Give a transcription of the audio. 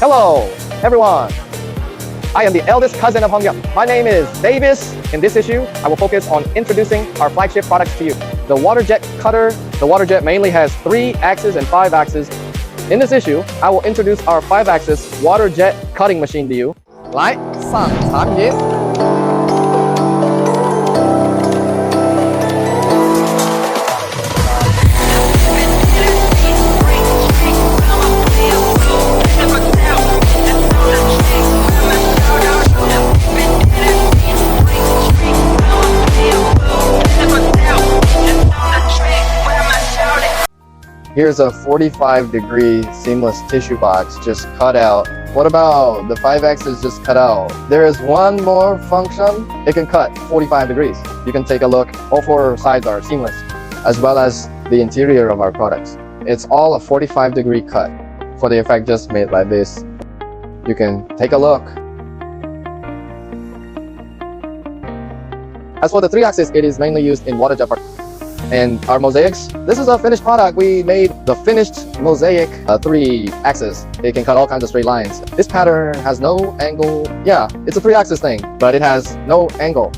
Hello, everyone. I am the eldest cousin of HOYUN. My name is Davis. In this issue, I will focus on introducing our flagship products to you. The waterjet cutter. The waterjet mainly has 3 axes and 5 axes. In this issue, I will introduce our 5-axis waterjet cutting machine to you. 来，上场演。Here's a 45-degree seamless tissue box just cut out. What about the 5-axis just cut out? There is one more function. It can cut 45 degrees. You can take a look. All 4 sides are seamless, as well as the interior of our products. It's all a 45-degree cut. For the effect just made like this, you can take a look. As for the 3-axis, it is mainly used in waterjet product. And our mosaics, this is a finished product. We made the finished mosaic 3-axis. It can cut all kinds of straight lines. This pattern has no angle. Yeah, it's a 3-axis thing, but it has no angle.